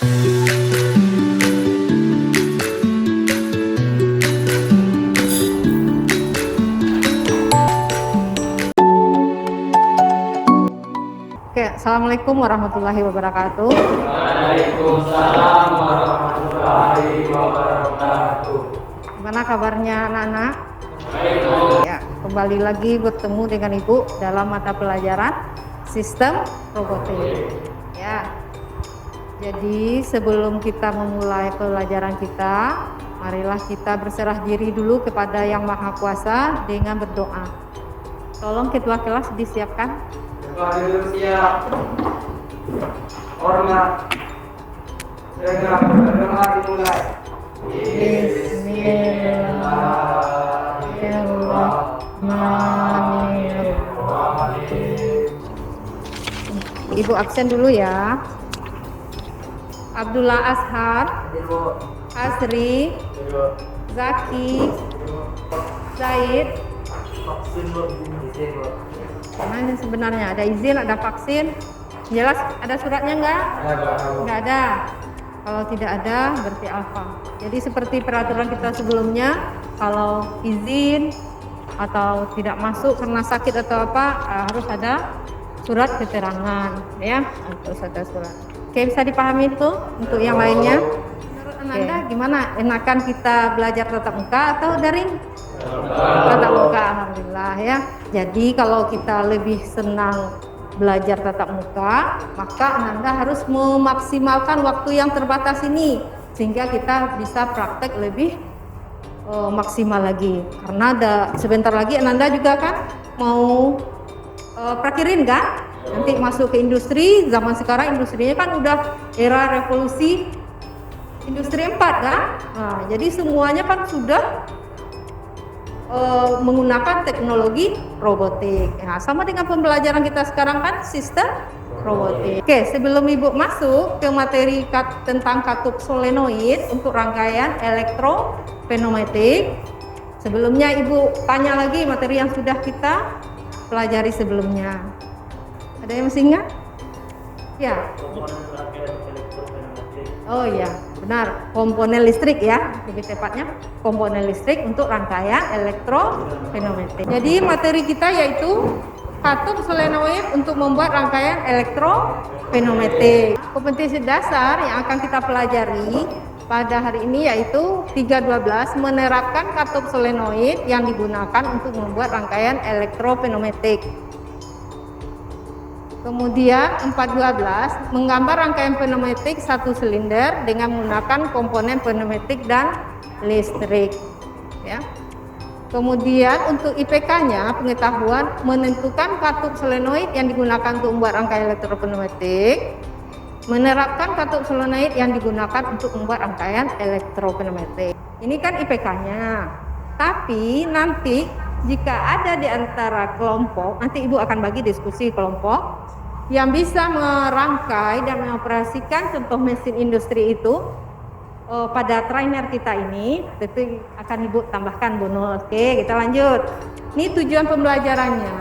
Oke, Assalamualaikum warahmatullahi wabarakatuh. Waalaikumsalam warahmatullahi wabarakatuh. Gimana kabarnya anak-anak? Baik, Bu. Ya, kembali lagi bertemu dengan Ibu dalam mata pelajaran Sistem Robotik. Ya. Jadi sebelum kita memulai pelajaran kita, marilah kita berserah diri dulu kepada Yang Maha Kuasa dengan berdoa. Tolong ketua kelas disiapkan. Fadil siap. Hormat. Dengan berdoa dimulai. Bismillahirrahmanirrahim. Ibu absen dulu ya. Abdullah Ashar, Asri, Zaki, Zaid. Nah, ini sebenarnya ada izin, ada vaksin. Jelas ada suratnya nggak ada. Kalau tidak ada berarti alfa. Jadi seperti peraturan kita sebelumnya, kalau izin atau tidak masuk karena sakit atau apa, harus ada surat keterangan, ya. Harus ada surat. Oke, bisa dipahami itu untuk yang lainnya. Menurut Ananda gimana? Enakan kita belajar tatap muka atau daring? Tatap muka, alhamdulillah ya. Jadi kalau kita lebih senang belajar tatap muka, maka Ananda harus memaksimalkan waktu yang terbatas ini sehingga kita bisa praktek lebih maksimal lagi. Karena sebentar lagi Ananda juga kan mau prakirin kan? Nanti masuk ke industri. Zaman sekarang industrinya kan udah era revolusi industri 4 kan? Nah, jadi semuanya kan sudah menggunakan teknologi robotik. Nah, sama dengan pembelajaran kita sekarang kan sistem robotik. Oke, sebelum Ibu masuk ke materi tentang katup solenoid untuk rangkaian elektropneumatik, sebelumnya Ibu tanya lagi materi yang sudah kita pelajari sebelumnya. Ada yang masih ingat? Ya. Oh iya, benar. Komponen listrik ya, lebih tepatnya komponen listrik untuk rangkaian elektropneumatik. Jadi materi kita yaitu katup solenoid untuk membuat rangkaian elektropneumatik. Kompetensi dasar yang akan kita pelajari pada hari ini yaitu 3.12 menerapkan katup solenoid yang digunakan untuk membuat rangkaian elektropneumatik. Kemudian 4.12 menggambar rangkaian pneumatik satu silinder dengan menggunakan komponen pneumatik dan listrik. Ya. Kemudian untuk IPK-nya pengetahuan menentukan katup solenoid yang digunakan untuk membuat rangkaian elektropneumatik, menerapkan katup solenoid yang digunakan untuk membuat rangkaian elektropneumatik. Ini kan IPK-nya. Tapi nanti jika ada di antara kelompok, nanti Ibu akan bagi diskusi kelompok yang bisa merangkai dan mengoperasikan contoh mesin industri itu pada trainer kita ini, tentu akan Ibu tambahkan bonus. Oke, kita lanjut. Ini tujuan pembelajarannya.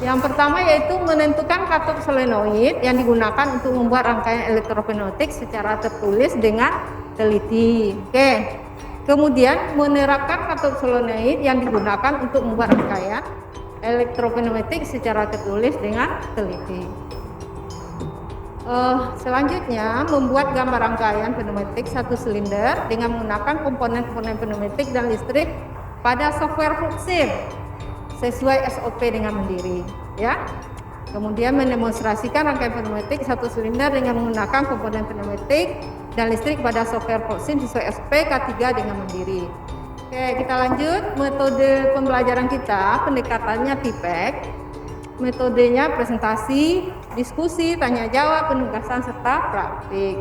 Yang pertama yaitu menentukan katup solenoid yang digunakan untuk membuat rangkaian elektropneumatik secara tertulis dengan teliti. Oke. Kemudian menerapkan katup solenoid yang digunakan untuk membuat rangkaian elektropneumatik secara tertulis dengan teliti. Selanjutnya membuat gambar rangkaian pneumatik satu silinder dengan menggunakan komponen-komponen pneumatik dan listrik pada software Fluxim sesuai SOP dengan mandiri. Ya. Kemudian mendemonstrasikan rangkaian pneumatik satu silinder dengan menggunakan komponen pneumatik dan listrik pada software Fluxim sesuai SOP K3 dengan mandiri. Oke, kita lanjut. Metode pembelajaran kita, pendekatannya TIPEK. Metodenya presentasi, diskusi, tanya jawab, penugasan serta praktik.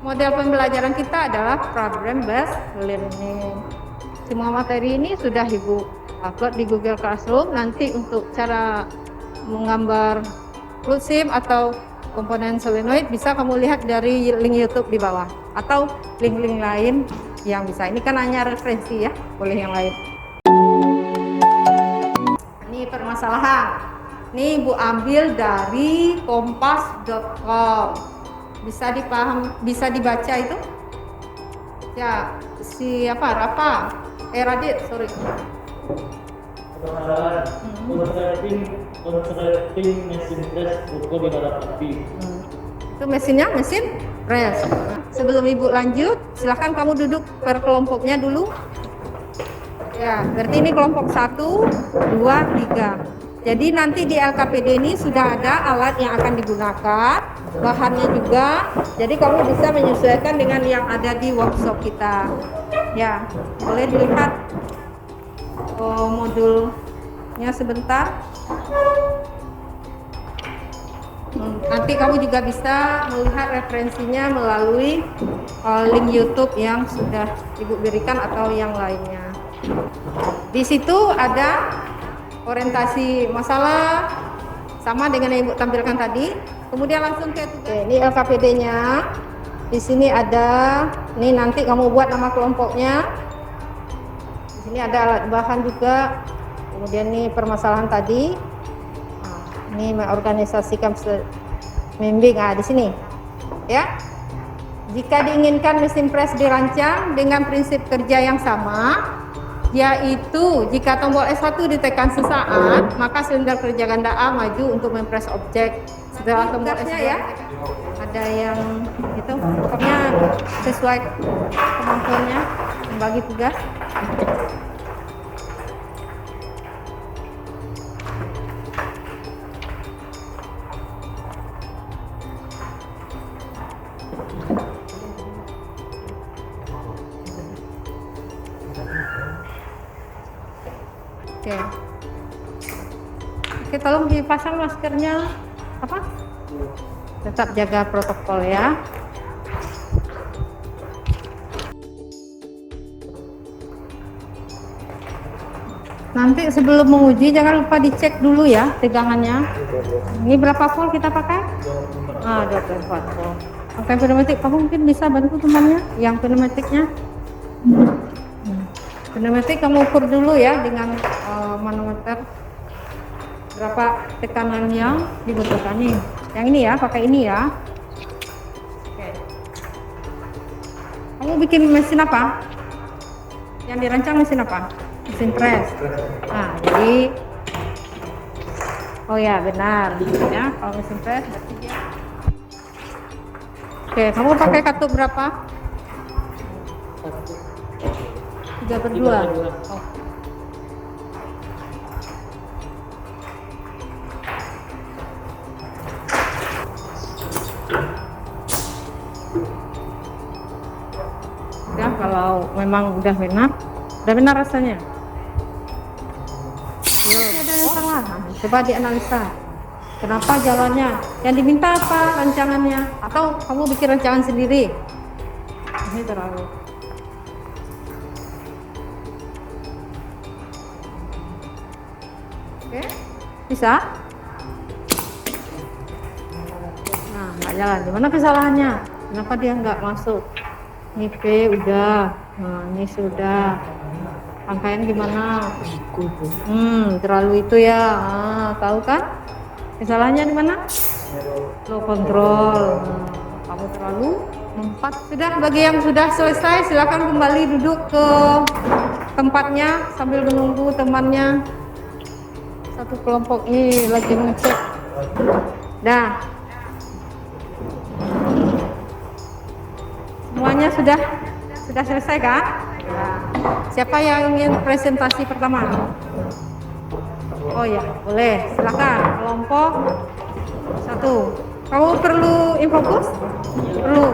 Model pembelajaran kita adalah problem based learning. Semua materi ini sudah Ibu upload di Google Classroom. Nanti untuk cara menggambar Fluxim atau komponen solenoid bisa kamu lihat dari link YouTube di bawah atau link-link lain yang bisa. Ini kan hanya referensi ya, boleh yang lain. Ini permasalahan. Ini Ibu ambil dari kompas.com. Bisa dipaham, bisa dibaca itu? Ya, siapa? Rafa? Radit, sorry. Permasalahan konsleting mesin press buku di dalam api. Itu mesinnya, mesin press. Sebelum Ibu lanjut, silahkan kamu duduk per kelompoknya dulu. Ya, berarti ini kelompok 1, 2, 3. Jadi nanti di LKPD ini sudah ada alat yang akan digunakan, bahannya juga. Jadi kamu bisa menyesuaikan dengan yang ada di workshop kita. Ya, boleh dilihat modulnya sebentar. Nanti kamu juga bisa melihat referensinya melalui link YouTube yang sudah Ibu berikan atau yang lainnya. Di situ ada orientasi masalah sama dengan yang Ibu tampilkan tadi. Kemudian langsung ke tugas. Ini LKPD-nya. Di sini ada, ini nanti kamu buat nama kelompoknya. Di sini ada alat bahan juga. Kemudian ini permasalahan tadi. Ini mengorganisasikan membimbing. Di sini, ya. Jika diinginkan mesin press dirancang dengan prinsip kerja yang sama, yaitu jika tombol S1 ditekan sesaat, maka silinder kerja ganda A maju untuk mempress objek. Setelah tombol S2 ya, ada yang itu, pokoknya sesuai kemampuannya membagi tugas. Oke, tolong dipasang maskernya. Apa? Tetap jaga protokol ya. Nanti sebelum menguji jangan lupa dicek dulu ya tegangannya. Ini berapa volt kita pakai? 24 volt. Pakai pneumatik, kamu mungkin bisa bantu temannya yang pneumatiknya. Pneumatik kamu ukur dulu ya dengan manometer berapa tekanan yang dibutuhkan nih. Yang ini ya, pakai ini ya. Oke. Kamu bikin mesin apa? Yang dirancang mesin apa? Mesin press. Nah, jadi oh ya benar ya, kalau mesin press berarti dia. Oke, kamu pakai katup berapa? 3/2. Oh. Ya, kalau memang udah benar rasanya. Ada yang salah. Coba dianalisa. Kenapa jalannya? Yang diminta apa rancangannya? Atau kamu bikin rancangan sendiri? Ini terlalu. Oke, bisa? Nah, nggak jalan. Di mana kesalahannya? Kenapa dia nggak masuk? Ini P udah, nah ini sudah. Rangkaian gimana? Terlalu itu ya. Tahu kan? Kesalahannya di mana? Low control. Kamu terlalu mempat. Sudah, bagi yang sudah selesai silakan kembali duduk ke tempatnya sambil menunggu temannya. Satu kelompok ini lagi ngecek. Nah, semuanya sudah selesai kan? Nah, siapa yang ingin presentasi pertama? Oh ya, boleh. Silakan kelompok 1. Kamu perlu infokus? Perlu.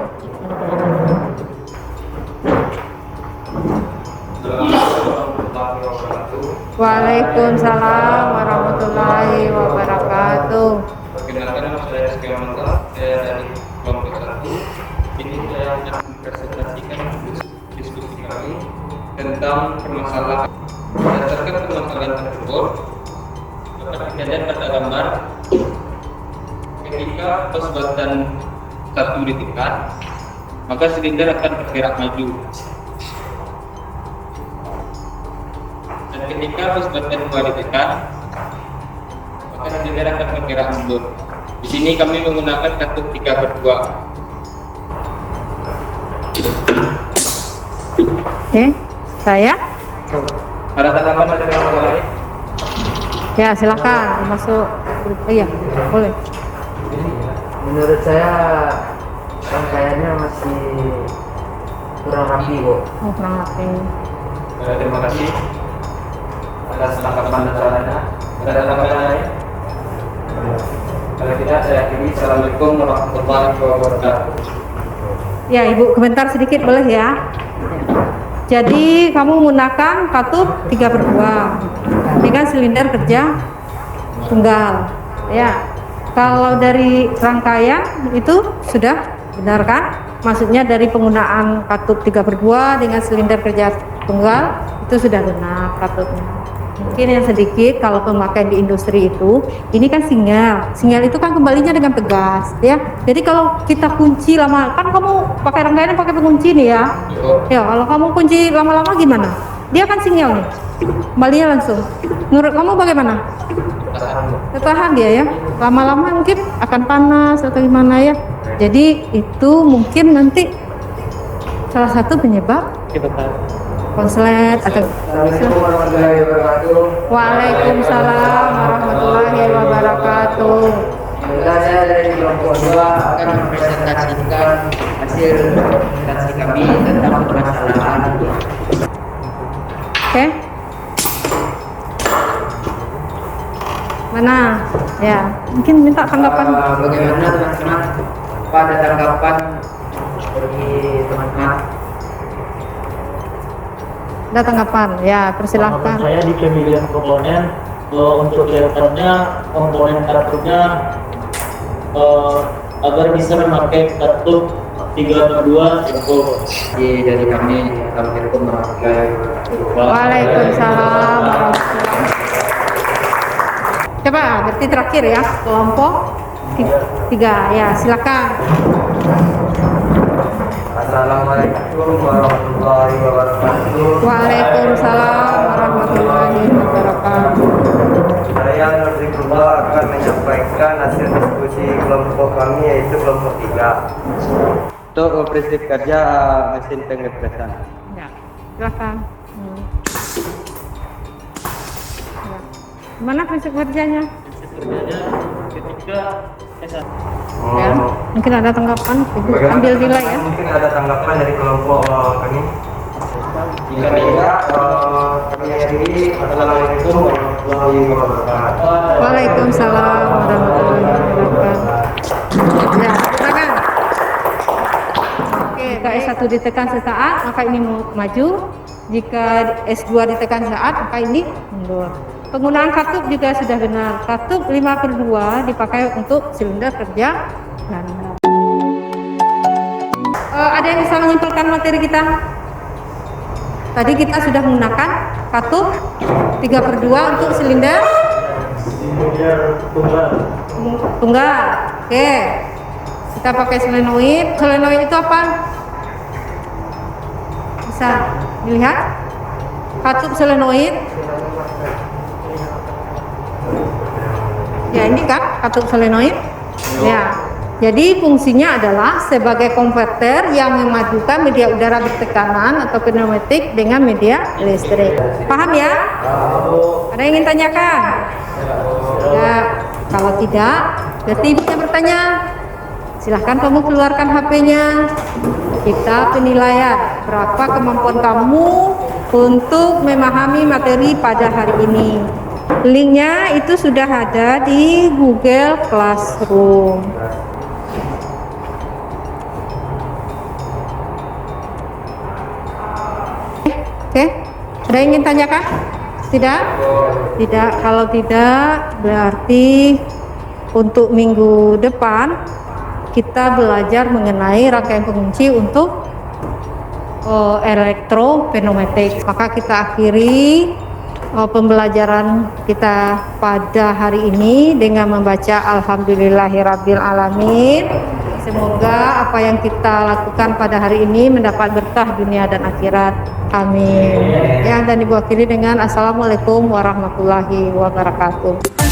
Waalaikumsalam warahmatullahi wabarakatuh. Perkenalkan, saya Skemata, saya dari kelompok 1. Ini saya akan mempresentasikan diskusi kami tentang permasalahan. Berdasarkan permasalahan tersebut, dapat dilihat pada gambar ketika pos batan 1 ditekan, maka silinder akan bergerak maju. Dan ketika pos batan 2 ditekan, maka silinder akan bergerak mundur. Di sini kami menggunakan katup 3/2. Oke, saya. Ada tanggapan dari orang lain? Ya, silakan masuk. Oh, iya, boleh. Menurut saya rangkaiannya masih kurang rapi, Bu. Oh, kurang lebih. Terima kasih atas tanggapan dan sarannya. Ada tanggapan lain? Kalau tidak, saya akhiri. Assalamualaikum warahmatullahi wabarakatuh. Ya, Ibu komentar sedikit boleh ya. Jadi kamu menggunakan katup 3/2 dengan silinder kerja tunggal. Ya, kalau dari rangkaian itu sudah benar kan? Maksudnya dari penggunaan katup 3/2 dengan silinder kerja tunggal itu sudah benar katupnya. Mungkin yang sedikit kalau pemakaian di industri itu, ini kan singal itu kan kembalinya dengan tegas, ya. Jadi kalau kita kunci lama, kan kamu pakai rangkaian pakai pengunci nih ya. Ya, kalau kamu kunci lama-lama gimana? Dia kan singal nih, kembalinya langsung. Menurut kamu bagaimana? Tertahan dia ya. Lama-lama mungkin akan panas atau gimana ya. Jadi itu mungkin nanti salah satu penyebab konslet atau. Assalamualaikum warahmatullahi wabarakatuh. Waalaikumsalam warahmatullahi wabarakatuh. Semoga saya dari kelompok 2 akan mempresentasikan hasil presentasi kami tentang permasalahan. Oke. Mana? Ya, mungkin minta tanggapan. Bagaimana teman-teman? Apa ada tanggapan dari teman-teman? Ada tanggapan? Ya, persilahkan. Tanggapan saya di pemilihan komponen untuk kedepannya komponen katupnya agar bisa memakai katup 3/2 cukup. Jadi dari kami, Assalamualaikum warahmatullahi wabarakatuh. Waalaikumsalam warahmatullahi. Coba berarti terakhir ya, kelompok 3. Ya, silakan. Assalamualaikum warahmatullahi wabarakatuh. Waalaikumsalam warahmatullahi wabarakatuh. Saya Nur Zikrullah akan menyampaikan hasil diskusi kelompok kami yaitu kelompok 3 untuk prinsip kerja mesin pengepresan. Ya, silakan. Ya. Gimana prinsip kerjanya? Ketika Ya, mungkin ada tanggapan. Ambil nilai ya. Mungkin ada tanggapan dari kelompok kami. Jika tidak, kami akhiri. Assalamualaikum warahmatullahi wabarakatuh. Waalaikumsalam warahmatullahi wabarakatuh. Ya, silakan. Oke, jika S1 ditekan sesaat, maka ini maju. Jika S2 ditekan sesaat, maka ini mundur. Penggunaan katup juga sudah benar. Katup 5/2 dipakai untuk silinder kerja ganda. Ada yang bisa menyimpulkan materi kita? Tadi kita sudah menggunakan katup 3/2 untuk silinder tunggal. Oke. Kita pakai solenoid. Solenoid itu apa? Bisa dilihat? Katup solenoid. Ya, ini kan katup solenoid. Ya. Jadi fungsinya adalah sebagai konverter yang memadukan media udara bertekanan atau pneumatik dengan media listrik. Paham ya? Ada yang ingin tanyakan? Ya, kalau tidak, berarti ibunya bertanya. Silahkan kamu keluarkan HP-nya. Kita penilaian berapa kemampuan kamu untuk memahami materi pada hari ini. Linknya itu sudah ada di Google Classroom. Oke, ada yang ingin tanyakan? Tidak? Tidak. Kalau tidak, berarti untuk minggu depan kita belajar mengenai rangkaian pengunci untuk elektropneumatik. Maka kita akhiri pembelajaran kita pada hari ini dengan membaca Alhamdulillahirabbil alamin. Semoga apa yang kita lakukan pada hari ini mendapat berkah dunia dan akhirat. Amin. Ya, dan Ibu akhiri dengan Assalamualaikum warahmatullahi wabarakatuh.